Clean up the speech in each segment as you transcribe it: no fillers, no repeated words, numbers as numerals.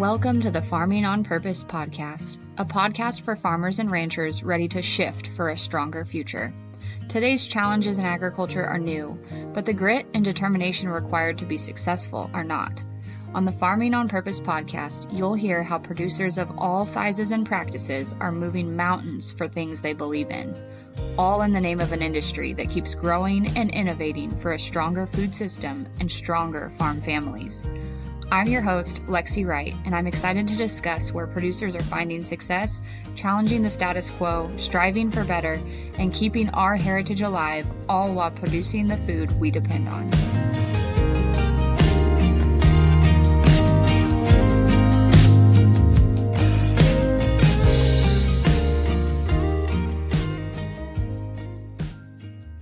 Welcome to the Farming on Purpose podcast, a podcast for farmers and ranchers ready to shift for a stronger future. Today's challenges in agriculture are new, but the grit and determination required to be successful are not. On the Farming on Purpose podcast, you'll hear how producers of all sizes and practices are moving mountains for things they believe in, all in the name of an industry that keeps growing and innovating for a stronger food system and stronger farm families. I'm your host, Lexi Wright, and I'm excited to discuss where producers are finding success, challenging the status quo, striving for better, and keeping our heritage alive, all while producing the food we depend on.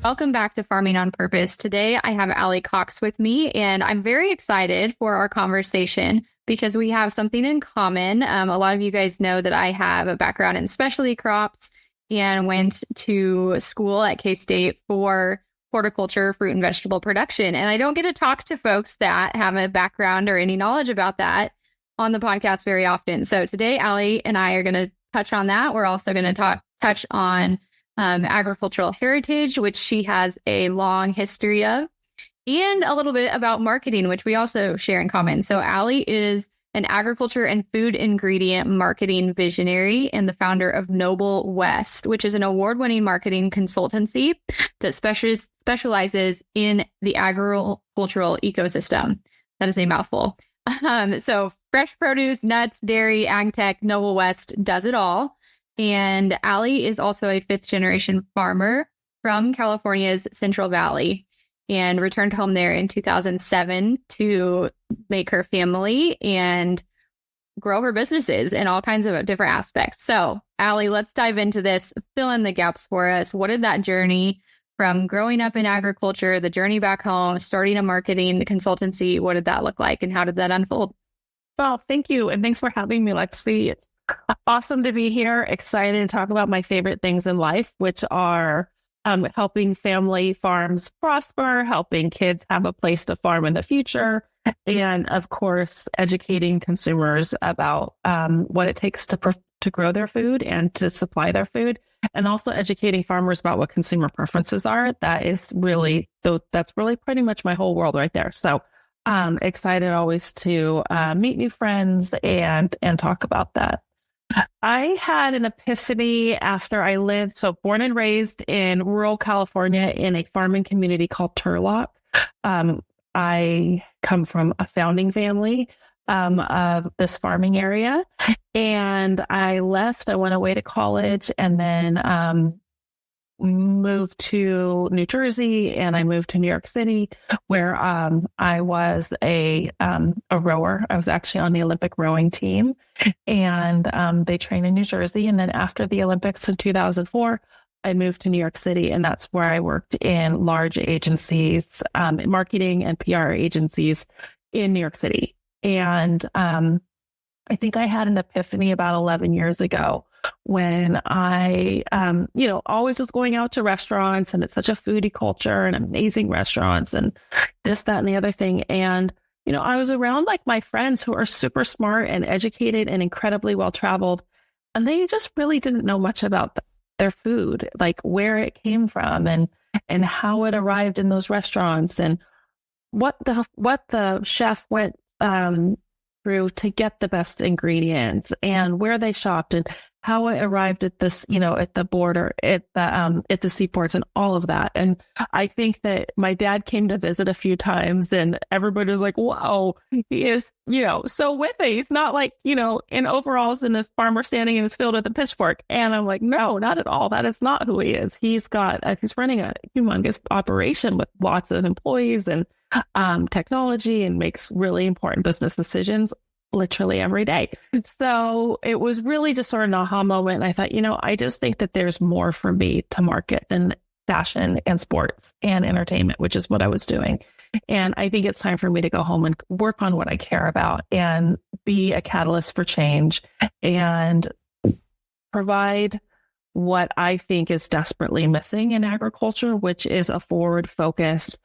Welcome back to Farming on Purpose. Today, I have Ali Cox with me, and I'm very excited for our conversation because we have something in common. A lot of you guys know that I have a background in specialty crops and went to school at K-State for horticulture, fruit and vegetable production. And I don't get to talk to folks that have a background or any knowledge about that on the podcast very often. So today, Ali and I are going to touch on that. We're also going to touch on agricultural heritage, which she has a long history of, and a little bit about marketing, which we also share in common. So Ali is an agriculture and food ingredient marketing visionary and the founder of Noble West, which is an award-winning marketing consultancy that specializes in the agricultural ecosystem. That is a mouthful. So fresh produce, nuts, dairy, ag tech, Noble West does it all. And Ali is also a fifth-generation farmer from California's Central Valley and returned home there in 2007 to make her family and grow her businesses in all kinds of different aspects. So, Ali, let's dive into this. Fill in the gaps for us. What did that journey from growing up in agriculture, the journey back home, starting a marketing consultancy, what did that look like and how did that unfold? Well, thank you. And thanks for having me, Lexi. It's awesome to be here. Excited to talk about my favorite things in life, which are helping family farms prosper, helping kids have a place to farm in the future, and of course, educating consumers about what it takes to grow their food and to supply their food, and also educating farmers about what consumer preferences are. That's really pretty much my whole world right there. So excited always to meet new friends and talk about that. I had an epiphany after I lived, so born and raised in rural California in a farming community called Turlock. I come from a founding family of this farming area, and I left. I went away to college and then moved to New Jersey, and I moved to New York City, where I was a rower. I was actually on the Olympic rowing team, and they train in New Jersey. And then after the Olympics in 2004, I moved to New York City, and that's where I worked in large agencies, marketing and PR agencies in New York City. And I think I had an epiphany about 11 years ago when I, always was going out to restaurants, and it's such a foodie culture and amazing restaurants and this, that, and the other thing. And, I was around like my friends who are super smart and educated and incredibly well-traveled, and they just really didn't know much about their food, like where it came from and how it arrived in those restaurants and what the chef went through to get the best ingredients and where they shopped and how it arrived at this, at the border, at the seaports and all of that. And I think that my dad came to visit a few times and everybody was like, wow, he is, so with it. He's not like, in overalls and this farmer standing in his field with a pitchfork. And I'm like, no, not at all. That is not who he is. He's running a humongous operation with lots of employees and technology and makes really important business decisions literally every day. So it was really just sort of an aha moment. And I thought, I just think that there's more for me to market than fashion and sports and entertainment, which is what I was doing. And I think it's time for me to go home and work on what I care about and be a catalyst for change and provide what I think is desperately missing in agriculture, which is a forward-focused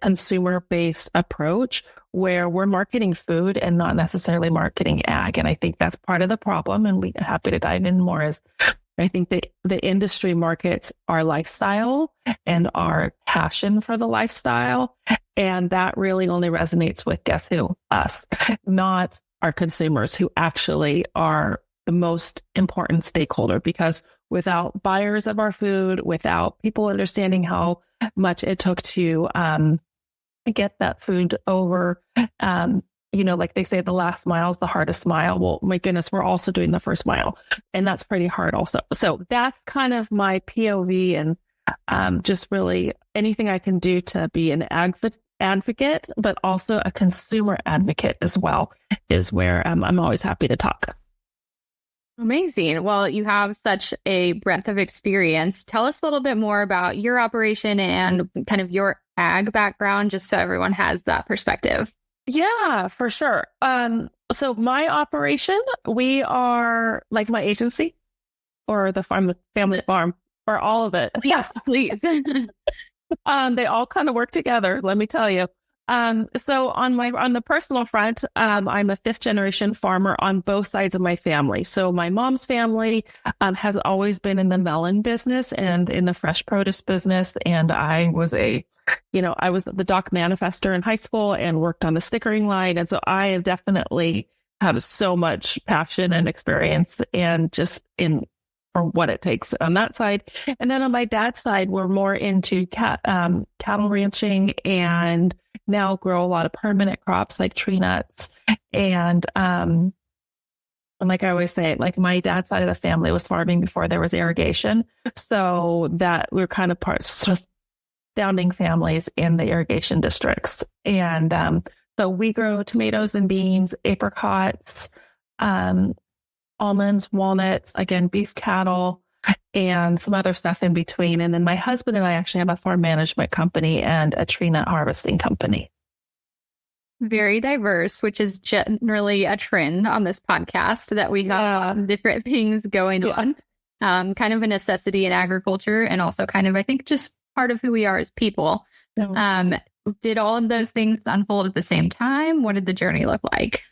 consumer-based approach where we're marketing food and not necessarily marketing ag. And I think that's part of the problem. And we're happy to dive in more is I think that the industry markets our lifestyle and our passion for the lifestyle. And that really only resonates with guess who? Us, not our consumers who actually are the most important stakeholder, because without buyers of our food, without people understanding how much it took to get that food over, like they say, the last mile is the hardest mile. Well, my goodness, we're also doing the first mile, and that's pretty hard also. So that's kind of my POV, and just really anything I can do to be an advocate, but also a consumer advocate as well is where I'm always happy to talk. Amazing. Well, you have such a breadth of experience. Tell us a little bit more about your operation and kind of your ag background, just so everyone has that perspective. Yeah, for sure. So my operation, we are like my agency or the family farm or all of it. Yes, please. They all kind of work together, let me tell you. So on the personal front, I'm a fifth generation farmer on both sides of my family. So my mom's family has always been in the melon business and in the fresh produce business. And I was the doc manifester in high school and worked on the stickering line. And so I have definitely have so much passion and experience and just for what it takes on that side. And then on my dad's side, we're more into cattle ranching and now grow a lot of permanent crops like tree nuts. And like I always say, like my dad's side of the family was farming before there was irrigation. So that we're kind of founding families in the irrigation districts. And so we grow tomatoes and beans, apricots, almonds, walnuts, again, beef cattle, and some other stuff in between. And then my husband and I actually have a farm management company and a tree nut harvesting company. Very diverse, which is generally a trend on this podcast that we have lots of different things going on. Kind of a necessity in agriculture and also kind of, I think, just part of who we are as people. Did all of those things unfold at the same time? What did the journey look like?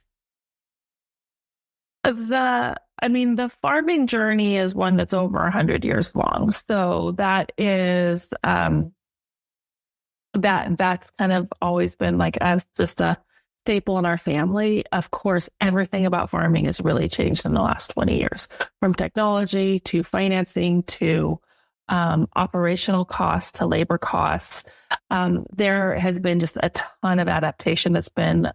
The farming journey is one that's over 100 years long. So that is, that's kind of always been like as just a staple in our family. Of course, everything about farming has really changed in the last 20 years, from technology to financing to operational costs to labor costs. There has been just a ton of adaptation that's been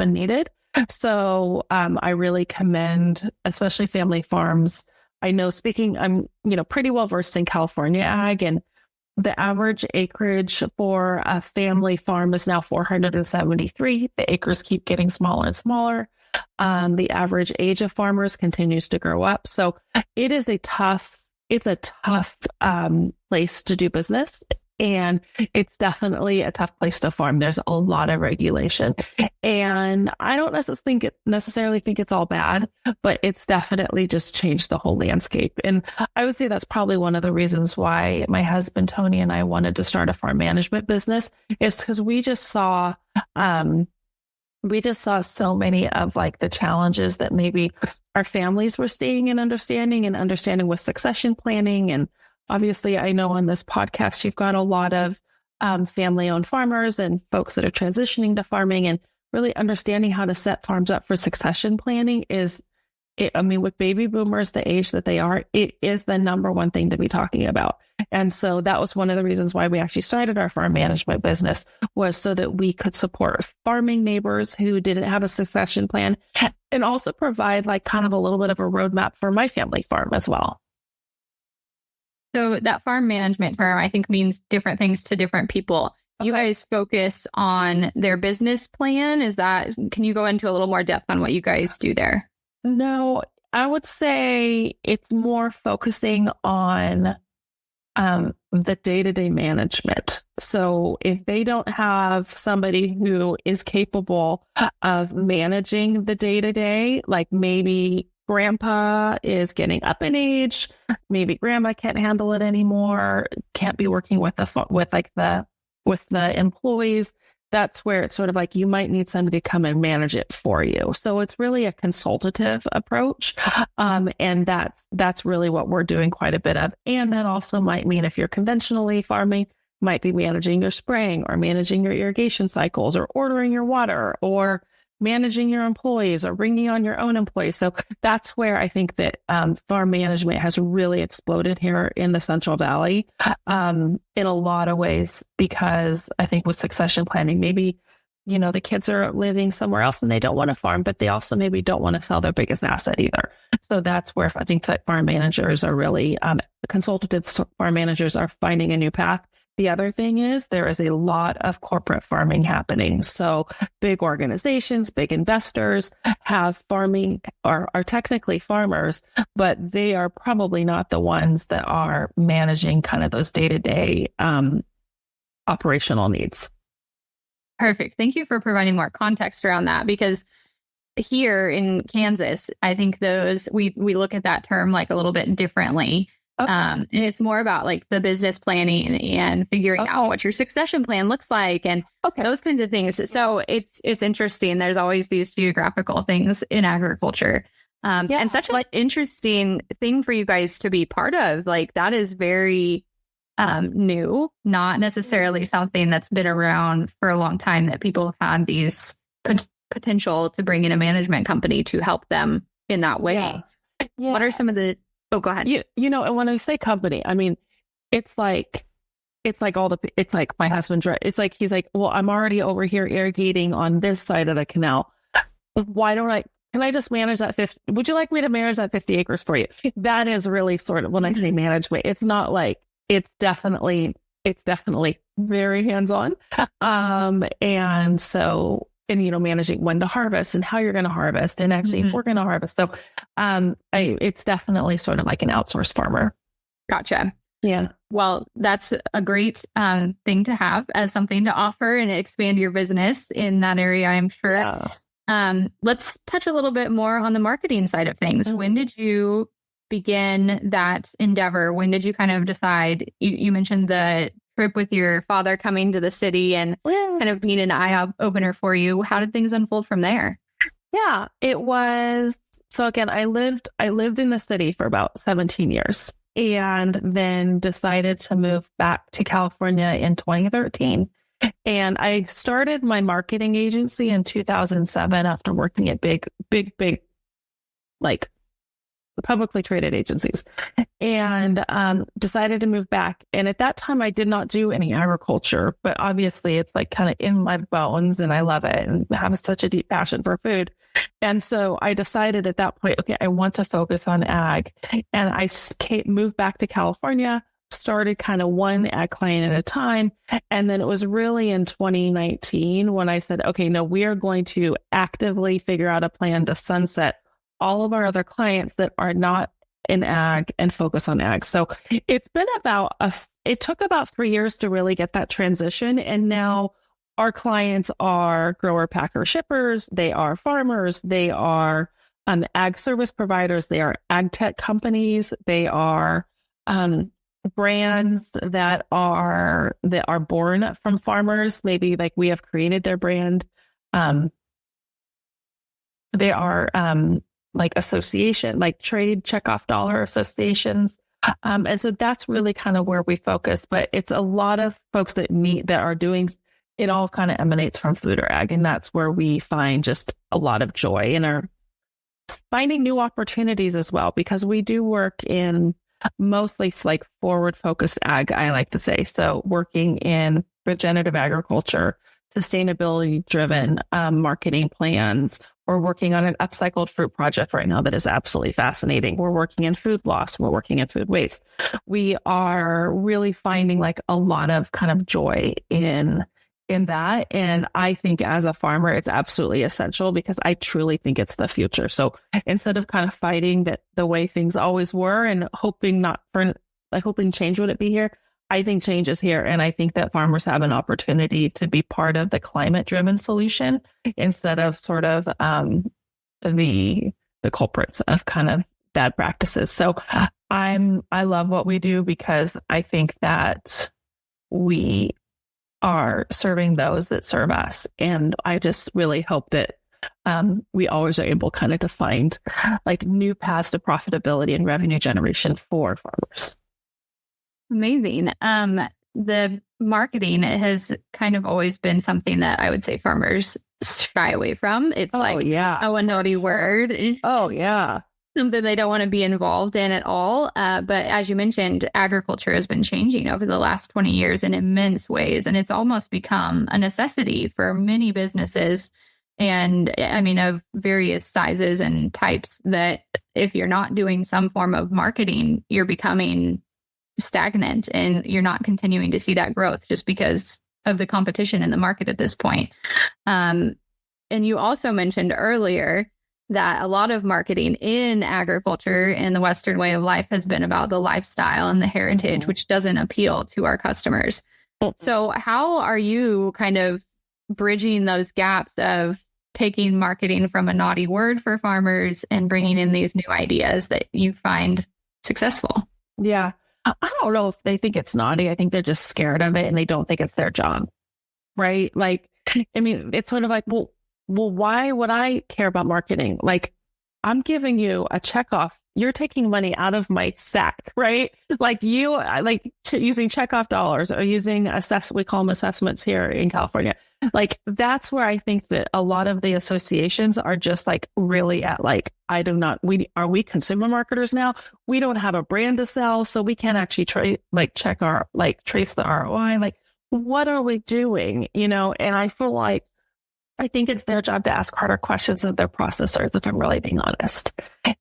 needed. So I really commend, especially family farms. I know I'm, pretty well versed in California ag, and the average acreage for a family farm is now 473. The acres keep getting smaller and smaller. The average age of farmers continues to grow up. So it's a tough place to do business. And it's definitely a tough place to farm. There's a lot of regulation. And I don't necessarily think it's all bad, but it's definitely just changed the whole landscape. And I would say that's probably one of the reasons why my husband, Tony, and I wanted to start a farm management business, is because we just saw so many of like the challenges that maybe our families were seeing and understanding with succession planning. And obviously, I know on this podcast, you've got a lot of family-owned farmers and folks that are transitioning to farming, and really understanding how to set farms up for succession planning with baby boomers, the age that they are, it is the number one thing to be talking about. And so that was one of the reasons why we actually started our farm management business, was so that we could support farming neighbors who didn't have a succession plan, and also provide like kind of a little bit of a roadmap for my family farm as well. So that farm management term, I think, means different things to different people. You guys focus on their business plan. Can you go into a little more depth on what you guys do there? No, I would say it's more focusing on the day-to-day management. So if they don't have somebody who is capable of managing the day-to-day, like maybe grandpa is getting up in age, maybe grandma can't handle it anymore, can't be working with the with the employees, that's where it's sort of like you might need somebody to come and manage it for you. So it's really a consultative approach. And that's really what we're doing quite a bit of. And that also might mean if you're conventionally farming, might be managing your spraying or managing your irrigation cycles or ordering your water or managing your employees or bringing on your own employees. So that's where I think that farm management has really exploded here in the Central Valley in a lot of ways, because I think with succession planning, maybe, the kids are living somewhere else and they don't want to farm, but they also maybe don't want to sell their biggest asset either. So that's where I think that farm managers are really, consultative farm managers are finding a new path. The other thing is there is a lot of corporate farming happening. So big organizations, big investors have farming or are technically farmers, but they are probably not the ones that are managing kind of those day-to-day operational needs. Perfect. Thank you for providing more context around that, because here in Kansas, I think we look at that term like a little bit differently. Okay. And it's more about like the business planning and figuring out what your succession plan looks like and those kinds of things. So it's interesting. There's always these geographical things in agriculture. And such an interesting thing for you guys to be part of. Like that is very new, not necessarily something that's been around for a long time, that people have had these potential to bring in a management company to help them in that way. Yeah. What are some of the go ahead. And when I say company, I mean, it's like my husband's right. It's like, he's like, well, I'm already over here irrigating on this side of the canal. Why don't can I just manage that 50? Would you like me to manage that 50 acres for you? That is really sort of when I say management, it's not like, it's definitely very hands-on. And so, managing when to harvest and how you're going to harvest and actually if we're going to harvest. So it's definitely sort of like an outsourced farmer. Gotcha. Yeah. Well, that's a great thing to have as something to offer and expand your business in that area, I'm sure. Yeah. Let's touch a little bit more on the marketing side of things. Mm-hmm. When did you begin that endeavor? When did you kind of decide? You mentioned the trip with your father coming to the city and kind of being an eye opener for you. How did things unfold from there? Yeah, it was. So again, I lived in the city for about 17 years and then decided to move back to California in 2013. And I started my marketing agency in 2007 after working at big, like publicly traded agencies, and decided to move back. And at that time, I did not do any agriculture, but obviously it's like kind of in my bones and I love it and have such a deep passion for food. And so I decided at that point, okay, I want to focus on ag. And I moved back to California, started kind of one ag client at a time. And then it was really in 2019 when I said, okay, no, we are going to actively figure out a plan to sunset all of our other clients that are not in ag and focus on ag. So it's been it took about 3 years to really get that transition. And now our clients are grower, packer, shippers. They are farmers. They are ag service providers. They are ag tech companies. They are brands that are born from farmers. Maybe like we have created their brand. They are like association, like trade checkoff dollar associations. And so that's really kind of where we focus, but it's a lot of folks that are doing, it all kind of emanates from food or ag. And that's where we find just a lot of joy and are finding new opportunities as well, because we do work in mostly like forward focused ag, I like to say. So working in regenerative agriculture, sustainability driven marketing plans. We're working on an upcycled fruit project right now that is absolutely fascinating. We're working in food loss. We're working in food waste. We are really finding like a lot of kind of joy in that. And I think as a farmer, it's absolutely essential because I truly think it's the future. So instead of kind of fighting that the way things always were and hoping change wouldn't be here, I think change is here. And I think that farmers have an opportunity to be part of the climate driven solution instead of sort of the culprits of kind of bad practices. So I love what we do because I think that we are serving those that serve us. And I just really hope that we always are able kind of to find like new paths to profitability and revenue generation for farmers. Amazing. The marketing has kind of always been something that I would say farmers shy away from. It's a naughty word. Oh, yeah. Something they don't want to be involved in at all. But as you mentioned, agriculture has been changing over the last 20 years in immense ways. And it's almost become a necessity for many businesses. And I mean, of various sizes and types, that if you're not doing some form of marketing, you're becoming stagnant and you're not continuing to see that growth just because of the competition in the market at this point. And you also mentioned earlier that a lot of marketing in agriculture and the Western way of life has been about the lifestyle and the heritage, which doesn't appeal to our customers. So how are you kind of bridging those gaps of taking marketing from a naughty word for farmers and bringing in these new ideas that you find successful? Yeah. I don't know if they think it's naughty. I think they're just scared of it and they don't think it's their job. Right. Like, I mean, it's sort of like, well, why would I care about marketing? Like, I'm giving you a checkoff. You're taking money out of my sack, right? Like using checkoff dollars or using we call them assessments here in California. Like, that's where I think that a lot of the associations are just like really at like, are we consumer marketers now? We don't have a brand to sell, so we can't actually trace the ROI. Like, what are we doing? And I think it's their job to ask harder questions of their processors, if I'm really being honest.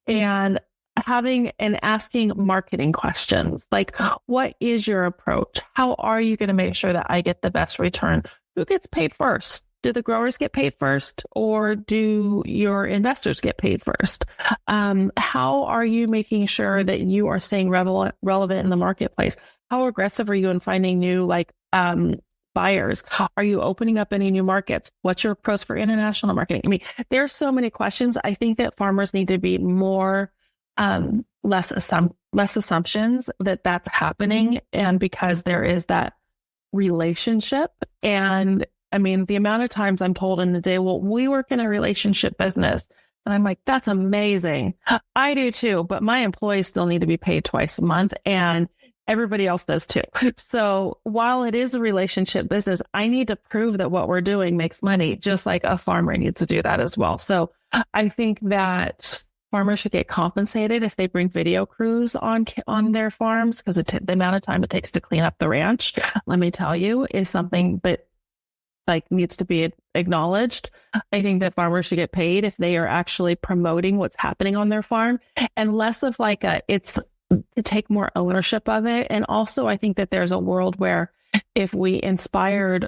And asking marketing questions like, what is your approach? How are you going to make sure that I get the best return? Who gets paid first? Do the growers get paid first, or do your investors get paid first? How are you making sure that you are staying relevant in the marketplace? How aggressive are you in finding new buyers? Are you opening up any new markets? What's your approach for international marketing? I mean, there's so many questions. I think that farmers need to be more, less assumptions that that's happening. And because there is that relationship. And I mean, the amount of times I'm told in the day, well, we work in a relationship business. And I'm like, that's amazing. I do too, but my employees still need to be paid twice a month. And everybody else does too. So while it is a relationship business, I need to prove that what we're doing makes money, just like a farmer needs to do that as well. So I think that farmers should get compensated if they bring video crews on their farms, because the amount of time it takes to clean up the ranch, let me tell you, is something that needs to be acknowledged. I think that farmers should get paid if they are actually promoting what's happening on their farm, and less of it's to take more ownership of it. And also, I think that there's a world where if we inspired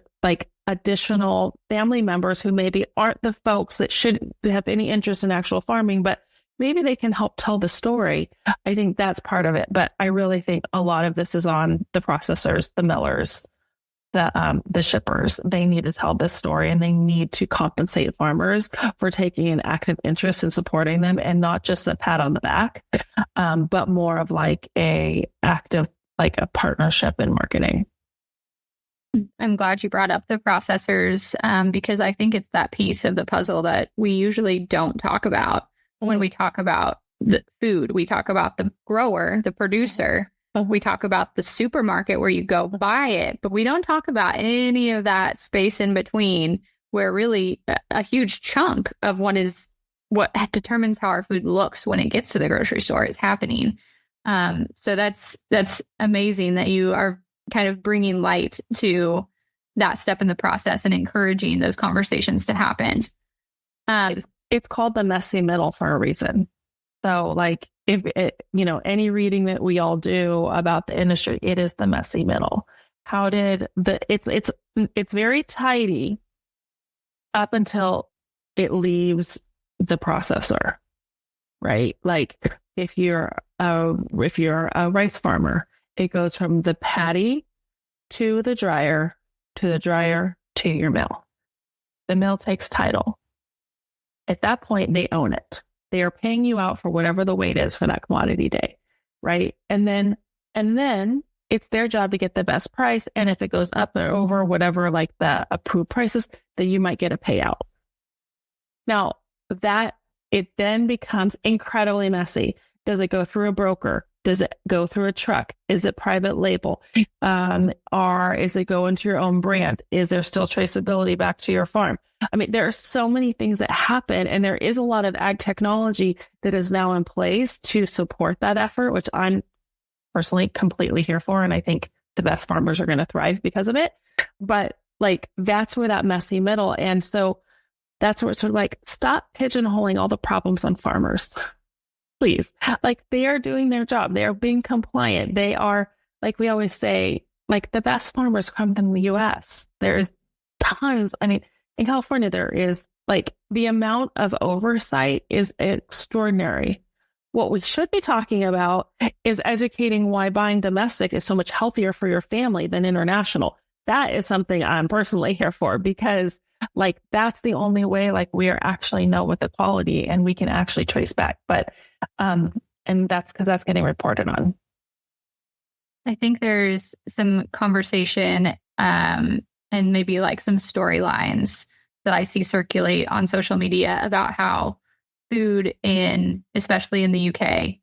additional family members who maybe aren't the folks that should have any interest in actual farming, but maybe they can help tell the story. I think that's part of it. But I really think a lot of this is on the processors, the millers, the shippers. They need to tell this story, and they need to compensate farmers for taking an active interest in supporting them, and not just a pat on the back, but more of a active, a partnership in marketing. I'm glad you brought up the processors, because I think it's that piece of the puzzle that we usually don't talk about when we talk about the food. We talk about the grower, the producer. We talk about the supermarket where you go buy it, but we don't talk about any of that space in between, where really a huge chunk of what determines how our food looks when it gets to the grocery store is happening. So that's amazing that you are kind of bringing light to that step in the process and encouraging those conversations to happen. It's called the messy middle for a reason. So if any reading that we all do about the industry, it is the messy middle. It's very tidy up until it leaves the processor, right? If you're a rice farmer, it goes from the paddy to the dryer to your mill. The mill takes title. At that point, they own it. They are paying you out for whatever the weight is for that commodity day, right? And then it's their job to get the best price. And if it goes up or over whatever, like the approved prices, then you might get a payout. Now that it then becomes incredibly messy. Does it go through a broker? Does it go through a truck? Is it private label? Or is it go into your own brand? Is there still traceability back to your farm? I mean, there are so many things that happen, and there is a lot of ag technology that is now in place to support that effort, which I'm personally completely here for. And I think the best farmers are going to thrive because of it. But like, that's where that messy middle. And so that's where it's sort of like, stop pigeonholing all the problems on farmers. Please. Like, they are doing their job. They are being compliant. They are, like we always say, like, the best farmers come from the US. There's tons. I mean, in California, there is like the amount of oversight is extraordinary. What we should be talking about is educating why buying domestic is so much healthier for your family than international. That is something I'm personally here for, because like, that's the only way, like, we are actually know what the quality, and we can actually trace back. But, and that's because that's getting reported on. I think there's some conversation, and maybe like some storylines that I see circulate on social media about how food especially in the UK,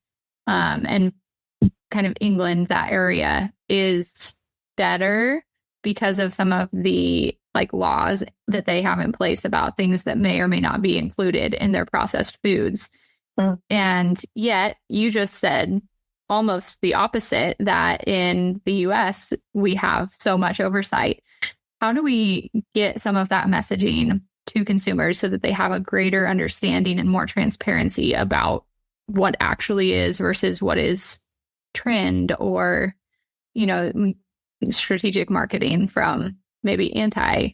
and kind of England, that area, is better because of some of the like laws that they have in place about things that may or may not be included in their processed foods. And yet you just said almost the opposite, that in the US, we have so much oversight. How do we get some of that messaging to consumers so that they have a greater understanding and more transparency about what actually is versus what is trend or, strategic marketing from maybe anti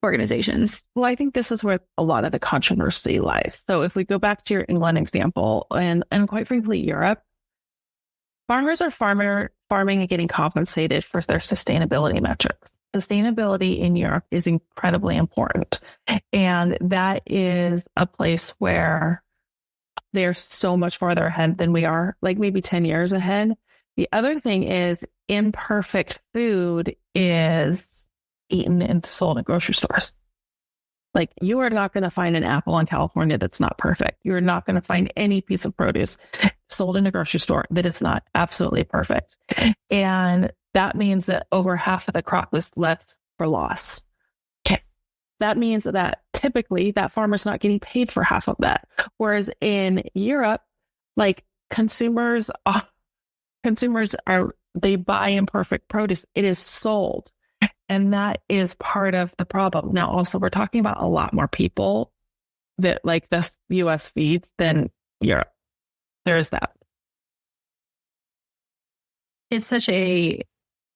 organizations? Well, I think this is where a lot of the controversy lies. So if we go back to your England example, and quite frankly, Europe, farmers are farming and getting compensated for their sustainability metrics. Sustainability in Europe is incredibly important. And that is a place where they're so much farther ahead than we are, like maybe 10 years ahead. The other thing is, imperfect food is eaten and sold at grocery stores. Like, you are not going to find an apple in California that's not perfect. You're not going to find any piece of produce sold in a grocery store that is not absolutely perfect. And that means that over half of the crop was left for loss. Okay. That means that typically that farmer's not getting paid for half of that. Whereas in Europe, like, consumers are, they buy imperfect produce. It is sold. And that is part of the problem. Now, also, we're talking about a lot more people that like the US feeds than Europe. There is that. It's such a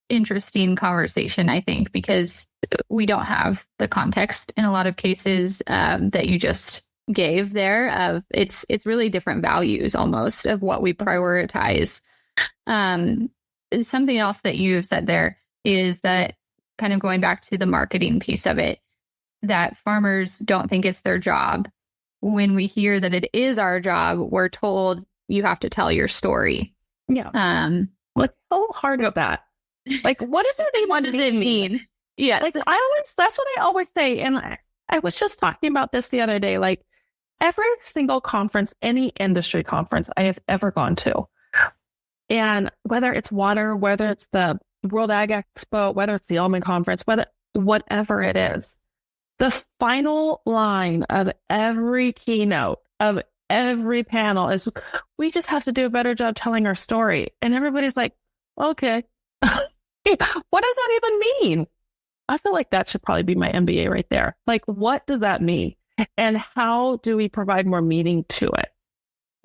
interesting conversation, I think, because we don't have the context in a lot of cases that you just gave there. Of it's really different values almost of what we prioritize. Something else that you've said there is that, kind of going back to the marketing piece of it, that farmers don't think it's their job. When we hear that it is our job, we're told you have to tell your story. Yeah. Like, how hard is that? Like, what does it what does it mean? Yes. Like, that's what I always say. And I was just talking about this the other day. Like, every single conference, any industry conference I have ever gone to, and whether it's water, whether it's the World Ag Expo, whether it's the Almond Conference, whatever it is, the final line of every keynote, of every panel is, we just have to do a better job telling our story. And everybody's like, okay, what does that even mean? I feel like that should probably be my MBA right there. Like, what does that mean? And how do we provide more meaning to it?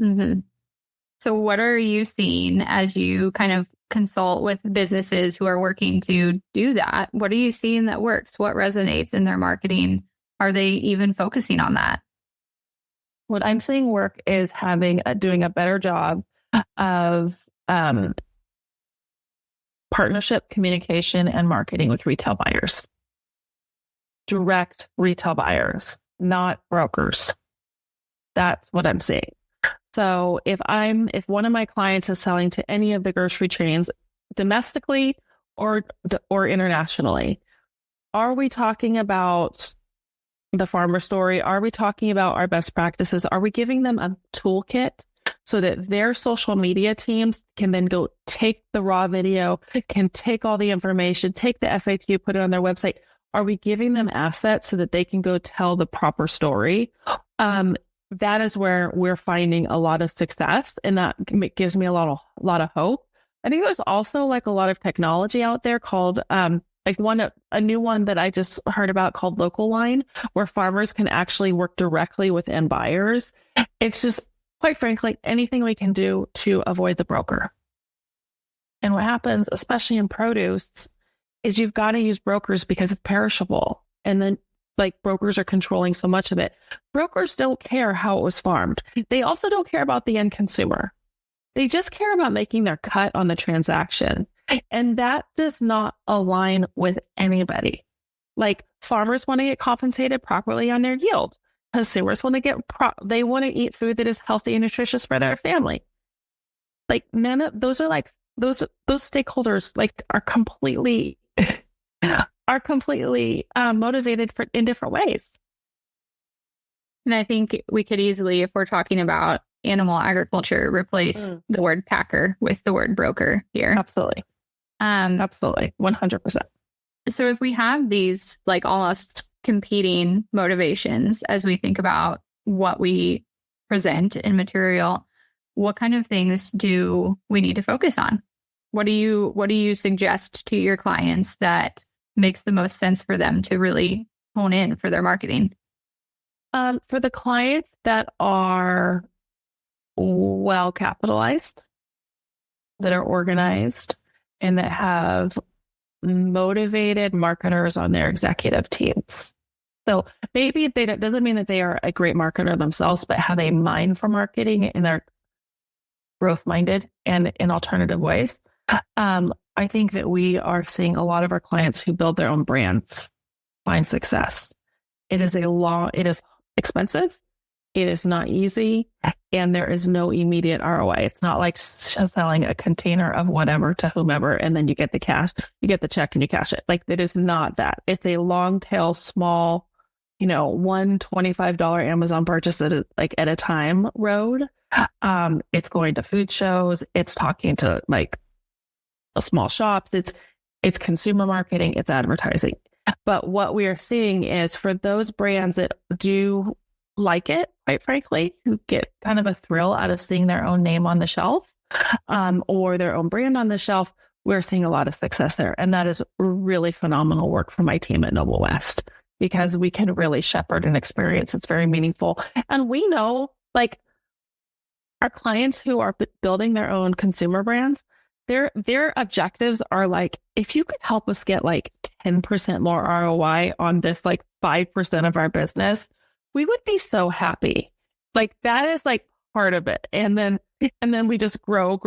Mm-hmm. So what are you seeing as you kind of consult with businesses who are working to do that? What are you seeing that works? What resonates in their marketing? Are they even focusing on that? What I'm seeing work is doing a better job of partnership, communication, and marketing with retail buyers. Direct retail buyers, not brokers. That's what I'm seeing. So if one of my clients is selling to any of the grocery chains, domestically or internationally? Are we talking about the farmer story? Are we talking about our best practices? Are we giving them a toolkit so that their social media teams can then go take the raw video, can take all the information, take the FAQ, put it on their website? Are we giving them assets so that they can go tell the proper story? That is where we're finding a lot of success, and that gives me a lot of hope. I think there's also like a lot of technology out there called a new one that I just heard about called Local Line, where farmers can actually work directly with end buyers. It's just, quite frankly, anything we can do to avoid the broker. And what happens, especially in produce, is you've got to use brokers because it's perishable. And then like brokers are controlling so much of it. Brokers don't care how it was farmed. They also don't care about the end consumer. They just care about making their cut on the transaction. And that does not align with anybody. Like farmers want to get compensated properly on their yield. Consumers want to they want to eat food that is healthy and nutritious for their family. Like none of those are like those stakeholders like are completely motivated in different ways. And I think we could easily, if we're talking about animal agriculture, replace the word packer with the word broker here. Absolutely. Absolutely. 100%. So if we have these like almost competing motivations as we think about what we present in material, what kind of things do we need to focus on? What do you suggest to your clients that makes the most sense for them to really hone in for their marketing? For the clients that are well capitalized, that are organized, and that have motivated marketers on their executive teams. So maybe that doesn't mean that they are a great marketer themselves, but how they mine for marketing and they're growth minded and in alternative ways. I think that we are seeing a lot of our clients who build their own brands find success. It is expensive. It is not easy, and there is no immediate ROI. It's not like selling a container of whatever to whomever, and then you get the cash, you get the check and you cash it. Like it is not that. It's a long tail, small, $125 Amazon purchase at a time road. It's going to food shows. It's talking to like small shops. It's consumer marketing. It's advertising. But what we are seeing is for those brands that do like it, quite frankly, who get kind of a thrill out of seeing their own name on the shelf, or their own brand on the shelf, we're seeing a lot of success there. And that is really phenomenal work for my team at Noble West, because we can really shepherd an experience. It's very meaningful. And we know, like, our clients who are building their own consumer brands, their objectives are like, if you could help us get like 10% more ROI on this, like 5% of our business, we would be so happy. Like that is like part of it. And then we just grow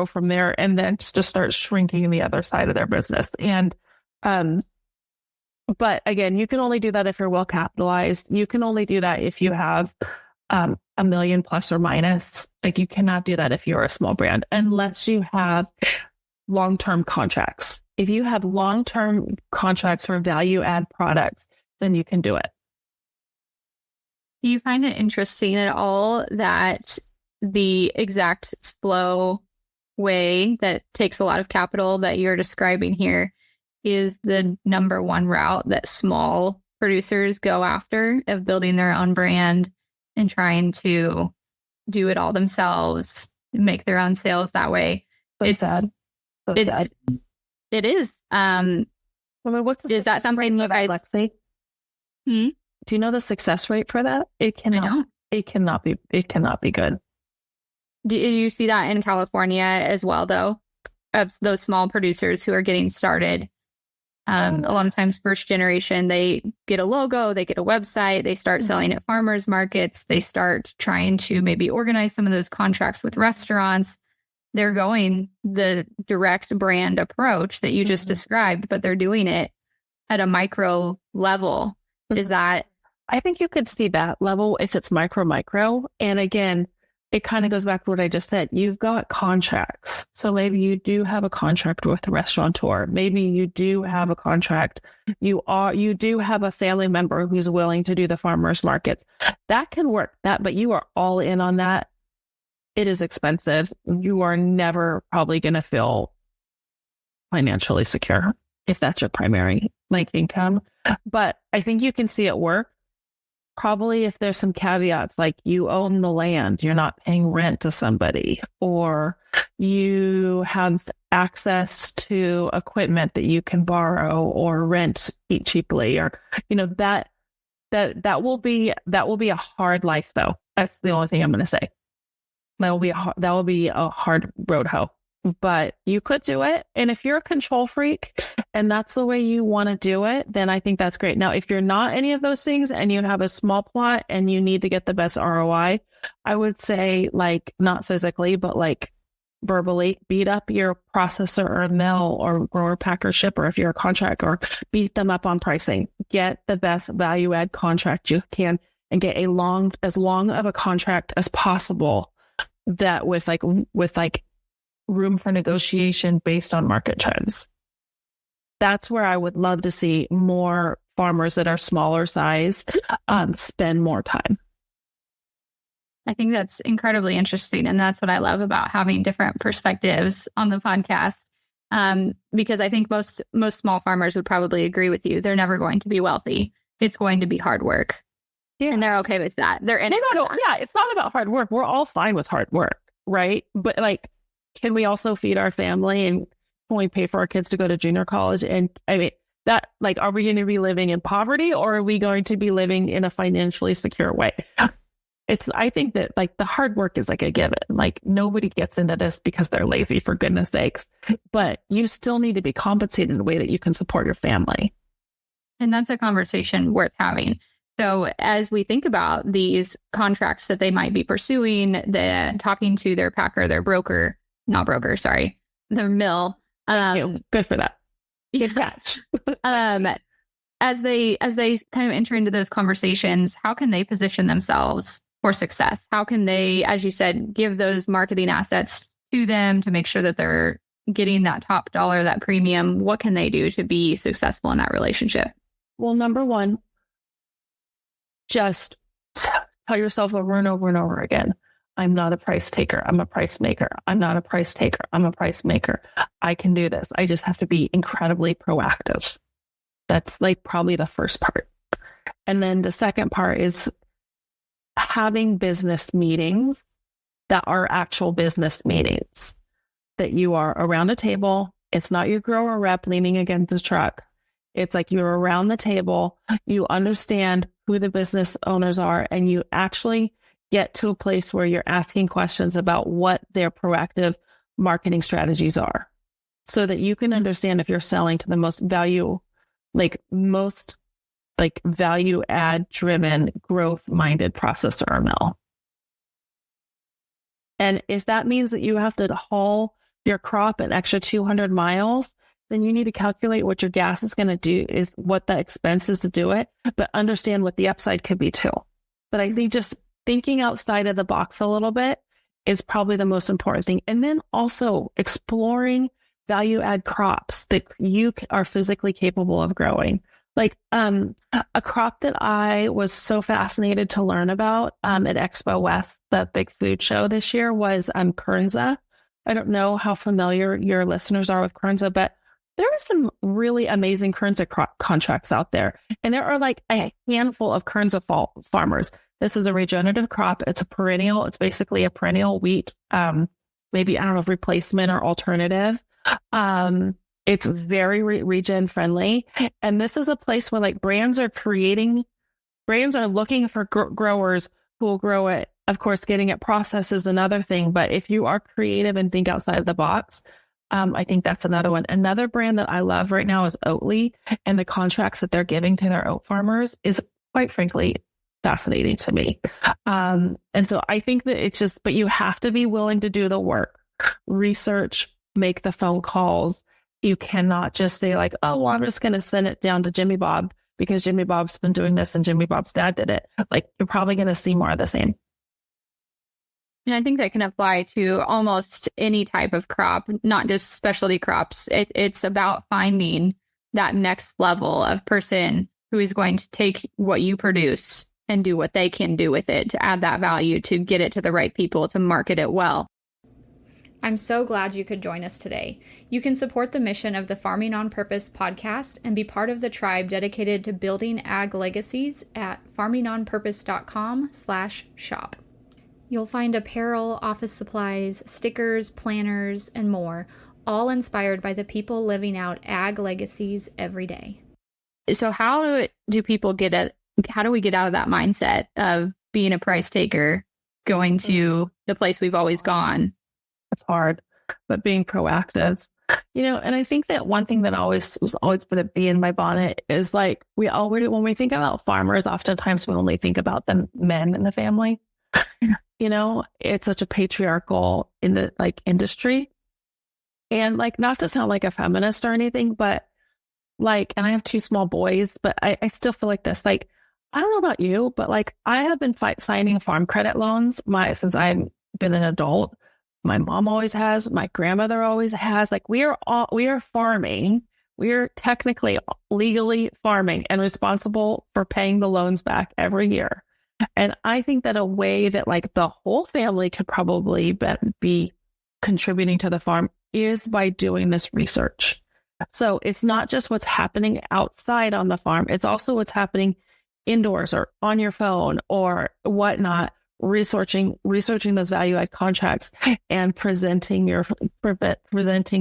from there, and then just start shrinking the other side of their business. And, but again, you can only do that if you're well capitalized. You can only do that if you have, $1 million plus or minus. Like you cannot do that if you're a small brand, unless you have long-term contracts. If you have long-term contracts for value add products, then you can do it. Do you find it interesting at all that the exact slow way that takes a lot of capital that you're describing here is the number one route that small producers go after of building their own brand and trying to do it all themselves, make their own sales that way? It's sad. So sad. It is. Is that something you guys... Lexi? Do you know the success rate for that? It cannot be good. Do you see that in California as well, though, of those small producers who are getting started? A lot of times, first generation, they get a logo, they get a website, they start selling at farmers markets, they start trying to maybe organize some of those contracts with restaurants. They're going the direct brand approach that you just described, but they're doing it at a micro level. Is that... I think you could see that level if it's micro. And again, it kind of goes back to what I just said. You've got contracts. So maybe you do have a contract with a restaurateur. Maybe you do have a contract. You do have a family member who's willing to do the farmers markets. That can work. But you are all in on that. It is expensive. You are never probably going to feel financially secure if that's your primary income. But I think you can see it work. Probably if there's some caveats, like you own the land, you're not paying rent to somebody, or you have access to equipment that you can borrow or rent cheaply, or that will be a hard life though. That's the only thing I'm going to say. That will be a hard road hoe. But you could do it. And if you're a control freak and that's the way you want to do it, then I think that's great. Now, if you're not any of those things and you have a small plot and you need to get the best ROI, I would say not physically, but verbally beat up your processor or mill or grower packer shipper if you're a contract, or beat them up on pricing. Get the best value add contract you can and get as long of a contract as possible, that with room for negotiation based on market trends. That's where I would love to see more farmers that are smaller size spend more time. I think that's incredibly interesting. And that's what I love about having different perspectives on the podcast. Because I think most small farmers would probably agree with you. They're never going to be wealthy. It's going to be hard work. Yeah. And they're okay with that. They're in it. Yeah, it's not about hard work. We're all fine with hard work, right? But can we also feed our family, and can we pay for our kids to go to junior college? And I mean, are we going to be living in poverty, or are we going to be living in a financially secure way? I think that the hard work is a given. Nobody gets into this because they're lazy, for goodness sakes, but you still need to be compensated in a way that you can support your family. And that's a conversation worth having. So as we think about these contracts that they might be pursuing, talking to their packer, their broker, not broker, sorry, their mill. Good for that. Good catch. As they kind of enter into those conversations, how can they position themselves for success? How can they, as you said, give those marketing assets to them to make sure that they're getting that top dollar, that premium? What can they do to be successful in that relationship? Well, number one, just tell yourself over and over and over again, I'm not a price taker. I'm a price maker. I'm not a price taker. I'm a price maker. I can do this. I just have to be incredibly proactive. That's probably the first part. And then the second part is having business meetings that are actual business meetings, that you are around a table. It's not your grower rep leaning against the truck. It's you're around the table. You understand who the business owners are, and you actually get to a place where you're asking questions about what their proactive marketing strategies are, so that you can understand if you're selling to the most value add driven, growth minded processor or mill. And if that means that you have to haul your crop an extra 200 miles, then you need to calculate what your gas is going to do, is what the expense is to do it, but understand what the upside could be too. But I think just thinking outside of the box a little bit is probably the most important thing. And then also exploring value add crops that you are physically capable of growing. A crop that I was so fascinated to learn about at Expo West, the big food show this year, was Kernza. I don't know how familiar your listeners are with Kernza, but there are some really amazing Kernza contracts out there. And there are a handful of Kernza farmers. This is a regenerative crop. It's a perennial. It's basically a perennial wheat, maybe, I don't know if replacement or alternative. It's very regen friendly. And this is a place where brands are looking for growers who will grow it. Of course, getting it processed is another thing. But if you are creative and think outside of the box, I think that's another one. Another brand that I love right now is Oatly, and the contracts that they're giving to their oat farmers is, quite frankly, fascinating to me. And so I think that but you have to be willing to do the work, research, make the phone calls. You cannot just say oh, well, I'm just going to send it down to Jimmy Bob because Jimmy Bob's been doing this and Jimmy Bob's dad did it. You're probably going to see more of the same. And I think that can apply to almost any type of crop, not just specialty crops. It's about finding that next level of person who is going to take what you produce and do what they can do with it to add that value, to get it to the right people, to market it well. I'm so glad you could join us today. You can support the mission of the Farming on Purpose podcast and be part of the tribe dedicated to building ag legacies at farmingonpurpose.com/shop. You'll find apparel, office supplies, stickers, planners, and more, all inspired by the people living out ag legacies every day. So how do people how do we get out of that mindset of being a price taker, going to the place we've always gone? It's hard, but being proactive, and I think that one thing that always put a bee in my bonnet is like, when we think about farmers, oftentimes we only think about the men in the family. It's such a patriarchal industry, and like, not to sound like a feminist or anything, but like, and I have two small boys, but I still feel like this, like, I don't know about you, but like, I have been signing farm credit loans since I've been an adult. My mom always has, my grandmother always has. Like, we are farming. We are technically legally farming and responsible for paying the loans back every year. And I think that a way that like the whole family could probably be contributing to the farm is by doing this research. So it's not just what's happening outside on the farm. It's also what's happening indoors or on your phone or whatnot, researching those value add contracts and presenting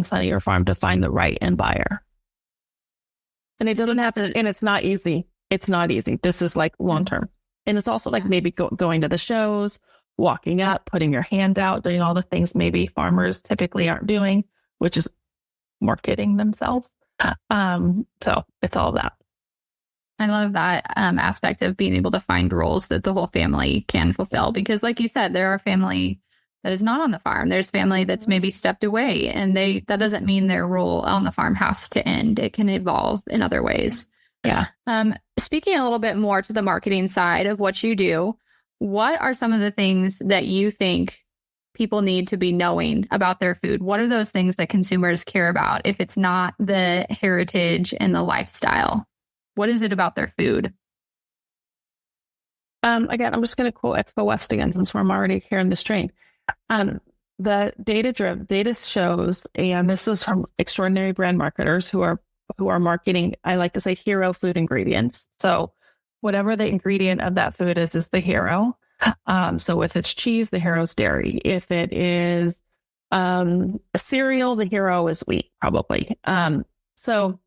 signing your farm to find the right end buyer. And it doesn't have to, and it's not easy. It's not easy. This is like long term. And it's also like maybe going to the shows, walking up, putting your hand out, doing all the things maybe farmers typically aren't doing, which is marketing themselves. So it's all that. I love that aspect of being able to find roles that the whole family can fulfill. Because like you said, there are family that is not on the farm. There's family that's maybe stepped away, and that doesn't mean their role on the farm has to end. It can evolve in other ways. Yeah. Speaking a little bit more to the marketing side of what you do, what are some of the things that you think people need to be knowing about their food? What are those things that consumers care about if it's not the heritage and the lifestyle? What is it about their food? Again, I'm just going to quote Expo West again, since we're already here in this train. The data shows, and this is from extraordinary brand marketers who are marketing, I like to say, hero food ingredients. So whatever the ingredient of that food is the hero. So if it's cheese, the hero is dairy. If it is a cereal, the hero is wheat, probably. So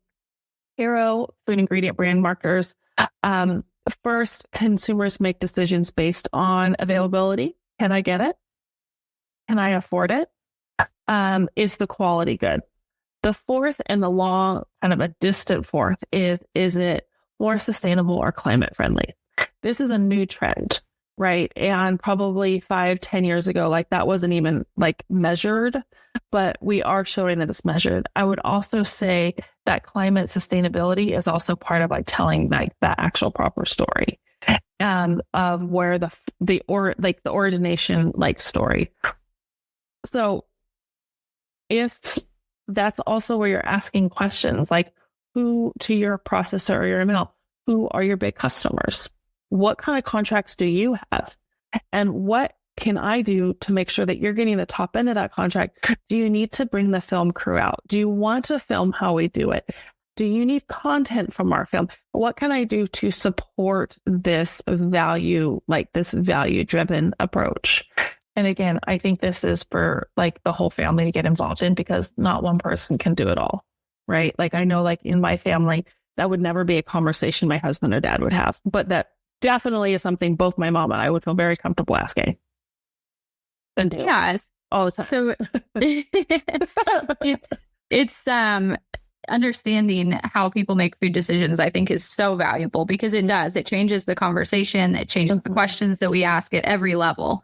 hero food ingredient brand marketers, first, consumers make decisions based on availability. Can I get it? Can I afford it? Is the quality good? The fourth and the long, kind of a distant fourth, is it more sustainable or climate friendly? This is a new trend, right? And probably 5-10 years ago, like that wasn't even like measured, but we are showing that it's measured. I would also say that climate sustainability is also part of like telling like that actual proper story, of where the origination like story. So if that's also where you're asking questions like, who to your processor or your mill, who are your big customers? What kind of contracts do you have? And what can I do to make sure that you're getting the top end of that contract? Do you need to bring the film crew out? Do you want to film how we do it? Do you need content from our film? What can I do to support this value driven approach? And again, I think this is for like the whole family to get involved in, because not one person can do it all, right? Like I know like in my family, that would never be a conversation my husband or dad would have, but that definitely is something both my mom and I would feel very comfortable asking. And do. Yes. All the time. So it's understanding how people make food decisions, I think, is so valuable, because it changes the conversation. It changes the questions that we ask at every level.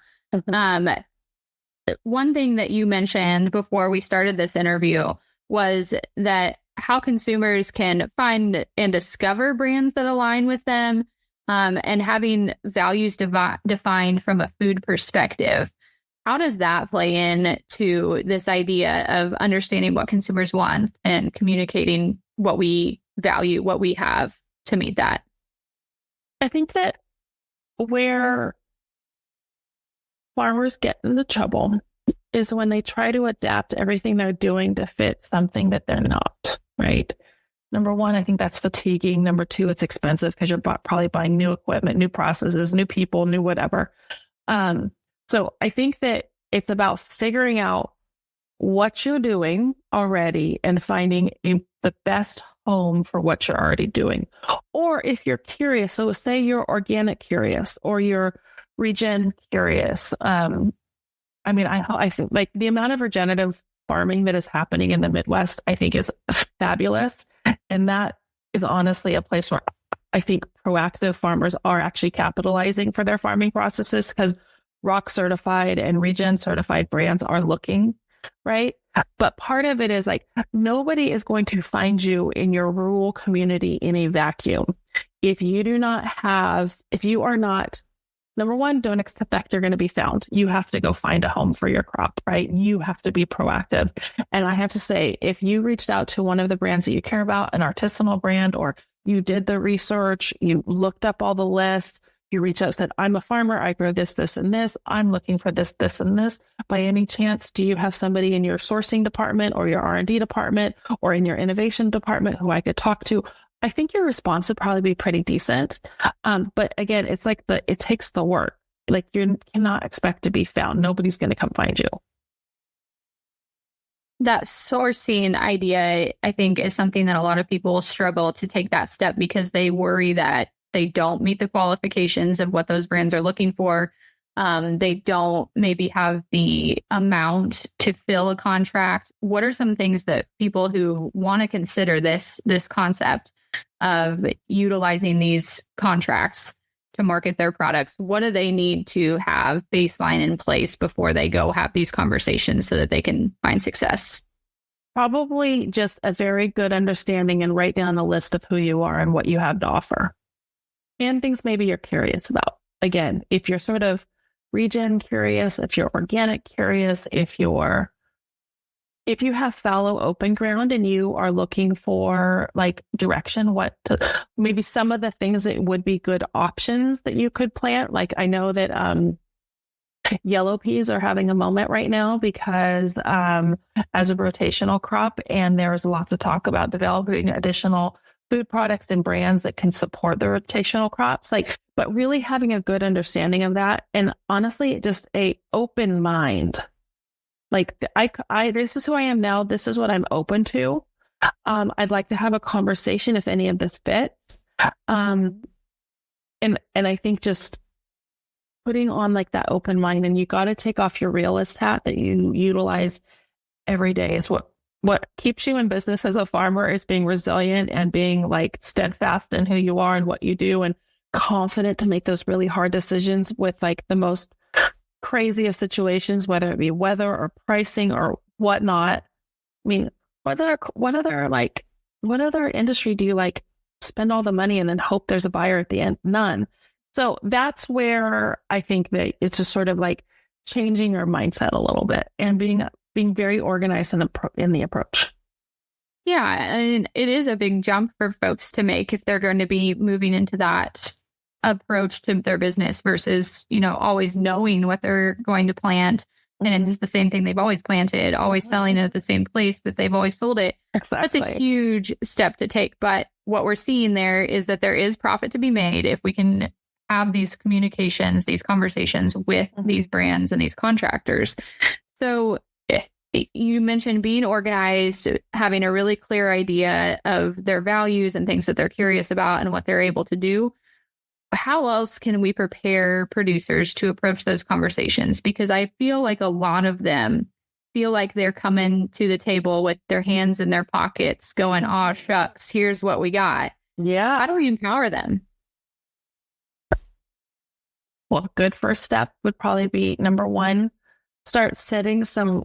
One thing that you mentioned before we started this interview was that how consumers can find and discover brands that align with them, and having values defined from a food perspective. How does that play in to this idea of understanding what consumers want and communicating what we value, what we have to meet that? I think that where farmers get into trouble is when they try to adapt everything they're doing to fit something that they're not, right? Number one, I think that's fatiguing. Number two, it's expensive because you're probably buying new equipment, new processes, new people, new whatever. So I think that it's about figuring out what you're doing already and finding the best home for what you're already doing. Or if you're curious, so say you're organic curious or you're regen curious. I think like the amount of regenerative farming that is happening in the Midwest, I think is fabulous. And that is honestly a place where I think proactive farmers are actually capitalizing for their farming processes because rock certified and regen certified brands are looking, right? But part of it is like, nobody is going to find you in your rural community in a vacuum. If you are not, number one, don't expect you're going to be found. You have to go find a home for your crop, right? You have to be proactive. And I have to say, if you reached out to one of the brands that you care about, an artisanal brand, or you did the research, you looked up all the lists, you reach out and said, I'm a farmer, I grow this, this, and this. I'm looking for this, this, and this. By any chance, do you have somebody in your sourcing department or your R&D department or in your innovation department who I could talk to? I think your response would probably be pretty decent. But again, it's like it takes the work. Like you cannot expect to be found. Nobody's going to come find you. That sourcing idea, I think, is something that a lot of people struggle to take that step because they worry that they don't meet the qualifications of what those brands are looking for. They don't maybe have the amount to fill a contract. What are some things that people who want to consider this concept of utilizing these contracts to market their products, what do they need to have baseline in place before they go have these conversations so that they can find success? Probably just a very good understanding and write down a list of who you are and what you have to offer. And things maybe you're curious about. Again, if you're sort of regen curious, if you're organic curious, if you have fallow open ground and you are looking for like direction, maybe some of the things that would be good options that you could plant. Like I know that yellow peas are having a moment right now because as a rotational crop, and there's lots of talk about developing additional food products and brands that can support the rotational crops, but really having a good understanding of that. And honestly, just a open mind. Like this is who I am now. This is what I'm open to. I'd like to have a conversation if any of this fits. And I think just putting on like that open mind, and you got to take off your realist hat that you utilize every day is what keeps you in business as a farmer is being resilient and being like steadfast in who you are and what you do and confident to make those really hard decisions with like the most crazy of situations, whether it be weather or pricing or whatnot. I mean, what other industry do you like spend all the money and then hope there's a buyer at the end? None. So that's where I think that it's just sort of like changing your mindset a little bit and being very organized in the approach. Yeah, and it is a big jump for folks to make if they're going to be moving into that approach to their business versus, always knowing what they're going to plant. And it's the same thing they've always planted, always selling it at the same place that they've always sold it. Exactly. That's a huge step to take. But what we're seeing there is that there is profit to be made if we can have these communications, these conversations with these brands and these contractors. So you mentioned being organized, having a really clear idea of their values and things that they're curious about and what they're able to do. How else can we prepare producers to approach those conversations? Because I feel like a lot of them feel like they're coming to the table with their hands in their pockets going, "Oh, shucks, here's what we got." Yeah. How do we empower them? Well, a good first step would probably be number one, start setting some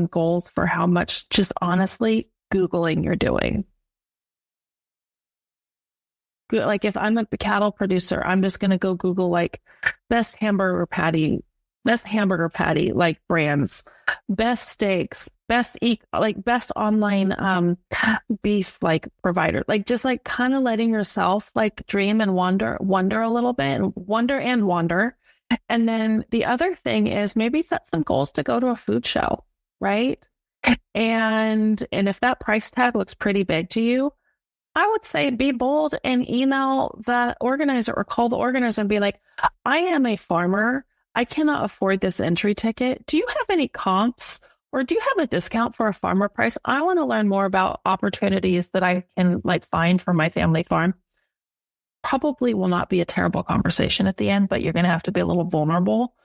goals for how much just honestly Googling you're doing. Like if I'm a cattle producer, I'm just going to go Google like best hamburger patty best hamburger patty, like brands, best steaks, best online beef like provider, like just like kind of letting yourself like dream and wonder a little bit, wonder and wander. And then the other thing is maybe set some goals to go to a food show, right? And if that price tag looks pretty big to you, I would say be bold and email the organizer or call the organizer and be like, I am a farmer. I cannot afford this entry ticket. Do you have any comps or do you have a discount for a farmer price? I want to learn more about opportunities that I can like find for my family farm. Probably will not be a terrible conversation at the end, but you're going to have to be a little vulnerable.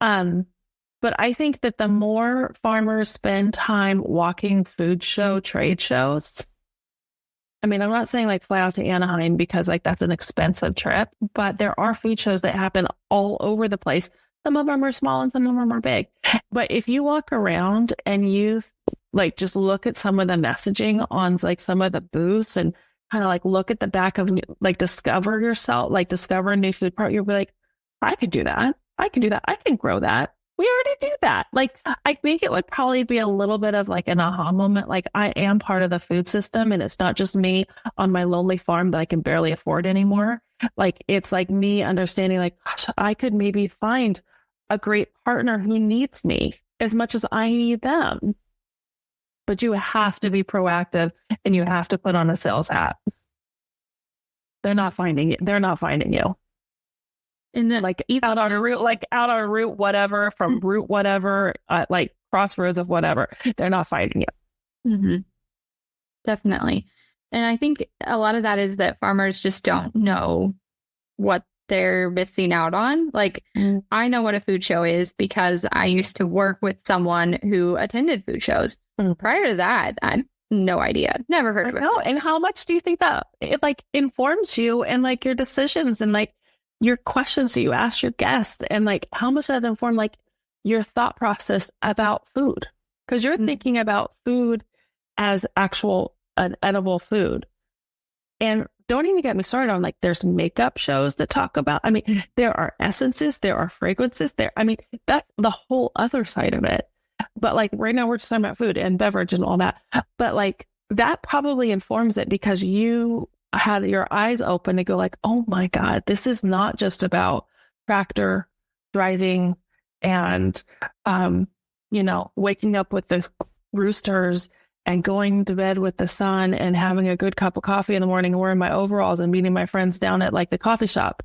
But I think that the more farmers spend time walking food show, trade shows, I mean, I'm not saying like fly out to Anaheim because like that's an expensive trip, but there are food shows that happen all over the place. Some of them are small and some of them are big. But if you walk around and you like just look at some of the messaging on like some of the booths and kind of like look at the back of like discover yourself, like discover a new food part, you'll be like, I could do that. I can do that. I can grow that. We already do that. Like, I think it would probably be a little bit of like an aha moment. Like I am part of the food system and it's not just me on my lonely farm that I can barely afford anymore. Like, it's like me understanding like, gosh, I could maybe find a great partner who needs me as much as I need them. But you have to be proactive and you have to put on a sales hat. They're not finding you. They're not finding you. And then like out on a route, whatever, from route, whatever, like crossroads of whatever, they're not finding you. Mm-hmm. Definitely. And I think a lot of that is that farmers just don't know what they're missing out on. Like, I know what a food show is because I used to work with someone who attended food shows. Prior to that, I had no idea. Never heard of it. No, and how much do you think that it like informs you and like your decisions and like your questions that you ask your guests and like how much that inform like your thought process about food? Because you're thinking about food as actual an edible food. And don't even get me started on like there's makeup shows that talk about, I mean, there are essences, there are fragrances there. I mean, that's the whole other side of it. But like right now we're just talking about food and beverage and all that. But like that probably informs it because you had your eyes open to go like, oh my God, this is not just about tractor driving and, waking up with the roosters and going to bed with the sun and having a good cup of coffee in the morning and wearing my overalls and meeting my friends down at like the coffee shop.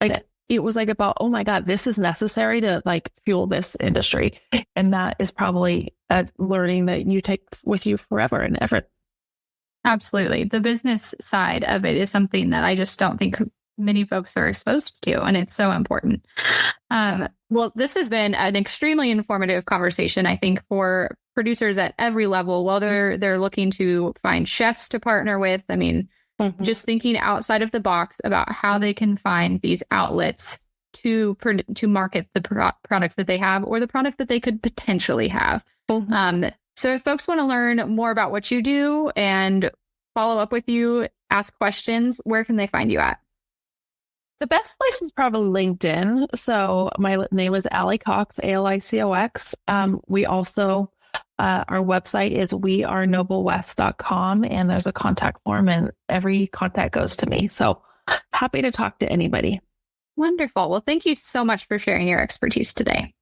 Like it was like about, oh my God, this is necessary to like fuel this industry. And that is probably a learning that you take with you forever and ever. Absolutely. The business side of it is something that I just don't think many folks are exposed to, and it's so important. Well, this has been an extremely informative conversation, I think, for producers at every level, whether they're looking to find chefs to partner with. I mean, just thinking outside of the box about how they can find these outlets to market the product that they have or the product that they could potentially have. So if folks want to learn more about what you do and follow up with you, ask questions, where can they find you at? The best place is probably LinkedIn. So my name is Ali Cox, ALICOX. We also, our website is wearenoblewest.com and there's a contact form and every contact goes to me. So happy to talk to anybody. Wonderful. Well, thank you so much for sharing your expertise today.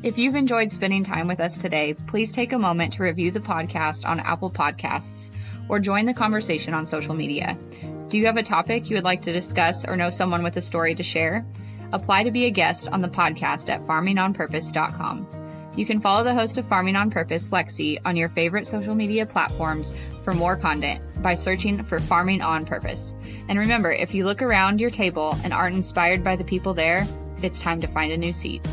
If you've enjoyed spending time with us today, please take a moment to review the podcast on Apple Podcasts or join the conversation on social media. Do you have a topic you would like to discuss or know someone with a story to share? Apply to be a guest on the podcast at farmingonpurpose.com. You can follow the host of Farming on Purpose, Lexi, on your favorite social media platforms for more content by searching for Farming on Purpose. And remember, if you look around your table and aren't inspired by the people there, it's time to find a new seat.